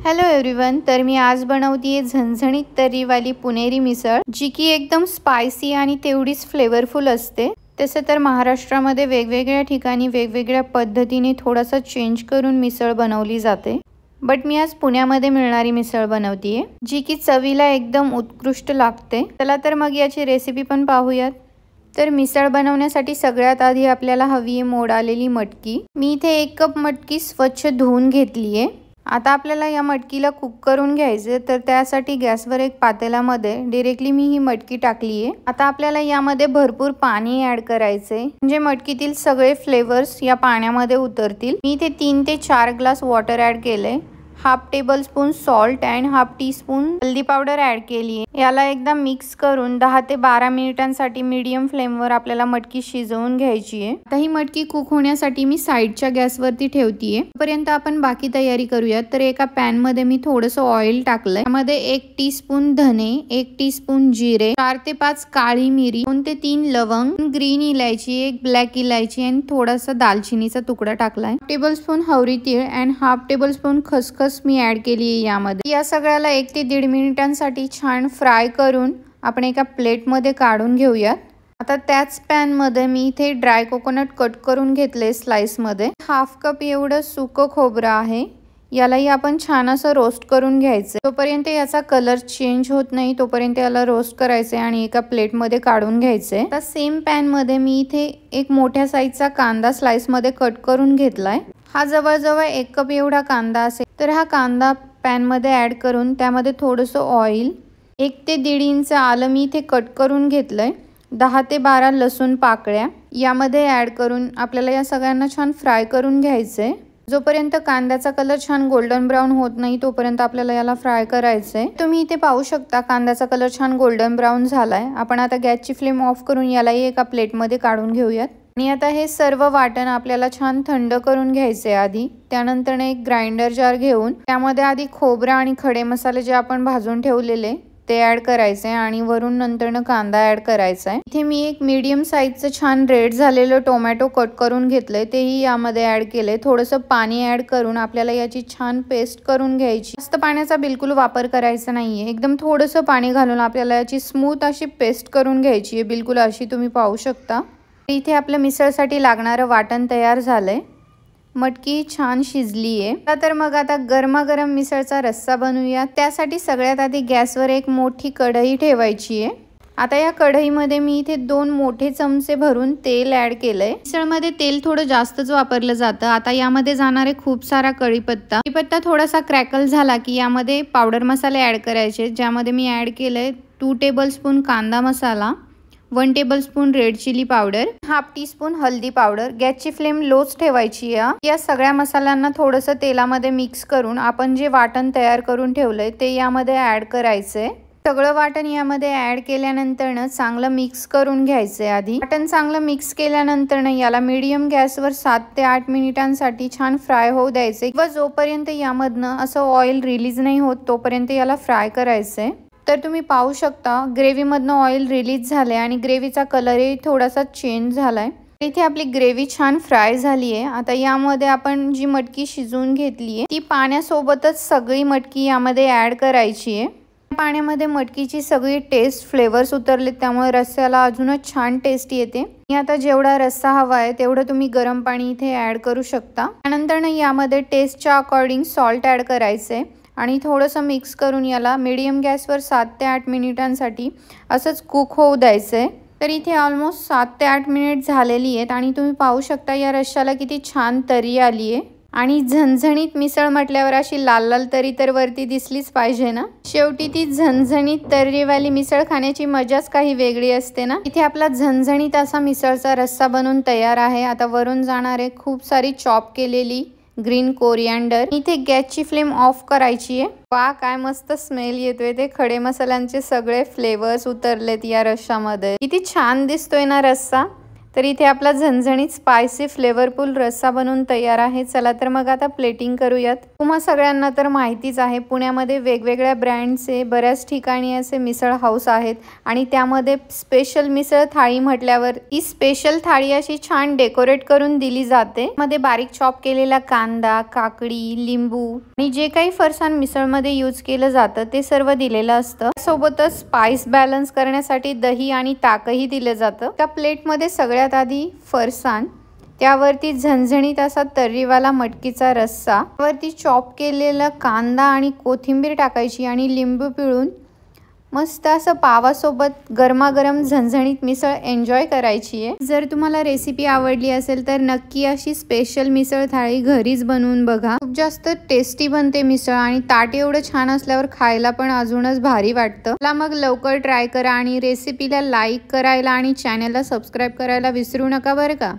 Hello everyone, तर मी आज बनवतीये झणझणीत तर्रीवाली पुणेरी मिसळ, जी की एकदम स्पायसी आणि तेवढीच फ्लेवरफुल असते। तसे तर महाराष्ट्रामध्ये वेगवेगळ्या ठिकाणी वेगवेगळ्या पद्धतीने थोडासा चेंज करून मिसळ बनवली जाते, बट मी आज पुण्यामध्ये मिळणारी मिसळ बनवतीये, जी की चवीला एकदम उत्कृष्ट लागते। चला तर मग याची रेसिपी पण पाहूयात। तर मिसळ बनवण्यासाठी सगळ्यात आधी आपल्याला हवी आहे मोड आलेली मटकी। मी इथे 1 कप मटकी स्वच्छ धुवून घेतली आहे। आता आपल्याला या मटकीला कुक करून घ्यायचे, तर त्यासाठी गॅसवर एक पातेल्यामध्ये डायरेक्टली मी ही मटकी टाकली आहे। आता आपल्याला यामध्ये भरपूर पाणी ऍड करायचे, म्हणजे मटकीतील सगळे फ्लेवर्स या पाण्यामध्ये उतरतील। मी इथे 3 ते 4 ग्लास वॉटर ऍड केले, half tablespoon salt and half teaspoon हल्दी पावडर ऍड केली आहे। याला एकदा मिक्स करून 10 ते 12 मिनिटांसाठी मीडियम फ्लेमवर आपल्याला मटकी शिजवून घ्यायची आहे। आता ही मटकी कुक होण्यासाठी मी साइडच्या गॅसवरती ठेवतीये। तोपर्यंत आपण बाकी तयारी करूया। तर एका पॅन मध्ये मी थोडंसं ऑइल टाकलंय, त्यामध्ये 1 टीस्पून धने, 1 टीस्पून जिरे, 4 ते 5 काळी मिरी, 2 ते 3 लवंग, ग्रीन इलायची, 1 ब्लॅक इलायची आणि थोडासा दालचिनीचा तुकडा टाकलाय, टेबलस्पून हवरी तीळ अँड हाफ टेबलस्पून खसखस मी ऍड केली आहे यामध्ये। या सगळ्याला 1 ते 1.5 मिनिटांसाठी छान फ्राय करून आपण एका प्लेट मध्ये काढून घेऊयात। आता त्याच पॅन मध्ये मी इथे ड्राय कोकोनट कट करून घेतले स्लाइस मध्ये। हाफ कप एवढं सुकं खोबरं आहे, यालाही आपण छान असं रोस्ट करून घ्यायचं। तोपर्यंत याचा कलर चेंज होत नाही तोपर्यंत याला रोस्ट करायचे आणि एका प्लेट मध्ये काढून घ्यायचे। आता सेम पॅन मध्ये मी इथे एक मोठ्या साईजचा कांदा स्लाइस मध्ये कट करून घेतलाय। हा जवळजवळ 1 कप एवढा कांदा असेल। तर हा कांदा पॅन मध्ये ऍड करून त्यामध्ये थोडंसं ऑइल, 1 ते 1.5 इंच आलं मी इथे कट करून घेतलंय, 10 ते 12 लसूण पाकळ्या यामध्ये ऍड करून आपल्याला या सगळ्यांना छान फ्राय करून घ्यायचंय। जोपर्यंत कांद्याचा कलर छान गोल्डन ब्राउन होत नाही तोपर्यंत आपल्याला याला फ्राय करायचंय। तुम्ही इथे पाहू शकता कांद्याचा कलर छान गोल्डन ब्राउन झालाय। आपण आता गॅसची फ्लेम ऑफ करून यालाही एका प्लेट मध्ये काढून घेऊयात। आणि आता हे सर्व वाटण आपल्याला छान थंड करून घ्यायचे आधी। त्यानंतर एक ग्राइंडर जार घेऊन त्यामध्ये आधी खोबरं आणि खडे मसाले जे आपण भाजून ठेवलेले ते ऍड करायचे आणि वरून नंतरनं कांदा ऍड करायचा आहे। इथे मी एक मीडियम साईजचं छान रेड झालेलं टोमॅटो कट करून घेतलंय, तेही यामध्ये ऍड केलंय। थोडंसं पाणी ऍड करून आपल्याला याची छान पेस्ट करून घ्यायची। जास्त पाण्याचा बिलकुल वापर करायचा नाहीये, एकदम थोडंसं पाणी घालून आपल्याला याची स्मूथ अशी पेस्ट करून घ्यायची आहे, बिलकुल अशी तुम्ही पाहू शकता। इथे आपल्या मिसळसाठी लागणारं वाटण तयार झालंय, मटकी छान शिजली आहे। तर मग आता गरमागरम मिसळचा रस्सा बनवूया। त्यासाठी सगळ्यात आधी गॅसवर एक मोठी कढई ठेवायची आहे। आता या कढईमध्ये मी इथे 2 मोठे चमचे भरून तेल ऍड केलंय। मिसळमध्ये तेल थोडं जास्तच वापरलं जातं। आता यामध्ये जाणारे खूप सारा कढीपत्ता थोडासा क्रॅकल झाला की यामध्ये पावडर मसाले ऍड करायचे, ज्यामध्ये मी ऍड केलंय 2 टेबलस्पून कांदा मसाला, 1 tablespoon red chilli powder, half teaspoon हल्दी पावडर। गॅसची फ्लेम लोच ठेवायची आहे। या सगळ्या मसाल्यांना थोडंसं तेलामध्ये मिक्स करून आपण जे वाटण तयार करून ठेवलंय ते यामध्ये ऍड करायचंय। सगळं वाटण यामध्ये ऍड केल्यानंतर चांगलं मिक्स करून घ्यायचंय। आधी वाटण चांगलं मिक्स केल्यानंतर याला मीडियम गॅसवर 7 ते 8 मिनिटांसाठी छान फ्राय होऊ द्यायचे, व जोपर्यंत यामधनं असं ऑइल रिलीज नाही होत तोपर्यंत याला फ्राय करायचंय। तर तुम्ही पाहू शकता ग्रेव्हीमधनं ऑइल रिलीज झालंय आणि ग्रेव्हीचा कलरही थोडासा चेंज झालाय। इथे आपली ग्रेव्ही छान फ्राय झाली आहे। आता यामध्ये आपण जी मटकी शिजवून घेतली आहे ती पाण्यासोबतच सगळी मटकी यामध्ये ऍड करायची आहे। पाण्यामध्ये मटकीची सगळी टेस्ट फ्लेवर्स उतरले, त्यामुळे रस्स्याला अजूनच छान टेस्ट येते। आणि आता जेवढा रस्सा हवा आहे तेवढं तुम्ही गरम पाणी इथे ऍड करू शकता। त्यानंतर यामध्ये टेस्टच्या अकॉर्डिंग सॉल्ट ऍड करायचंय आणि थोडंसं मिक्स करून याला मीडियम गॅसवर 7 ते 8 मिनिटांसाठी असंच कुक होऊ द्यायचंय। तर इथे ऑलमोस्ट 7 ते 8 मिनिट झालेली आहेत आणि तुम्ही पाहू शकता या रश्श्याला किती छान तरी आली आहे। आणि झणझणीत मिसळ म्हटल्यावर अशी लाल लाल तरी तर वरती दिसलीच पाहिजे ना। शेवटी ती झणझणीत तर्रीवाली मिसळ खाण्याची मजाच काही वेगळी असते ना। इथे आपला झणझणीत असा मिसळचा रस्सा बनवून तयार आहे। आता वरून जाणारे खूप सारी चॉप केलेली ग्रीन कोरिअँडर। इथे गॅसची फ्लेम ऑफ करायची आहे। वा, काय मस्त स्मेल येतोय, ते खडे मसाल्यांचे सगळे फ्लेवर्स उतरलेत या रश्श्यामध्ये। किती छान दिसतोय ना रस्सा। तर इथे आपला झणझणीत स्पायसी फ्लेवरफुल रस्सा बनवून तयार आहे। चला तर मग आता प्लेटिंग करूयात। तुम्हा सगळ्यांना तर माहितीच आहे, पुण्यामध्ये वेगवेगळ्या ब्रँडचे बऱ्याच ठिकाणी असे मिसळ हाऊस आहेत आणि त्यामध्ये स्पेशल मिसळ थाळी म्हटल्यावर ही स्पेशल थाळी अशी छान डेकोरेट करून दिली जाते। मध्ये बारीक चॉप केलेला कांदा, काकडी, लिंबू आणि जे काही फरसाण मिसळमध्ये यूज केलं जातं ते सर्व दिलेलं असतं। सोबतच स्पाइस बॅलन्स करण्यासाठी दही आणि ताकही दिलं जातं। त्या प्लेटमध्ये सगळ्यात आधी फरसाण, त्यावरती झणझणीत असा तर्रीवाला मटकीचा रस्सा, वरती चॉप केलेला कांदा आणि कोथिंबीर टाकायची आणि लिंबू पिळून मस्त असं पावासोबत गरमागरम झणझणीत मिसळ एन्जॉय करायची आहे। जर तुम्हाला रेसिपी आवडली असेल तर नक्की अशी स्पेशल मिसळ थाळी घरीच बनवून बघा। खूप जास्त टेस्टी बनते मिसळ आणि ताट एवढं छान असल्यावर खायला पण अजूनच भारी वाटतं। चला मग लवकर ट्राय करा आणि रेसिपीला लाईक करायला आणि चॅनलला सबस्क्राईब करायला विसरू नका बरं का।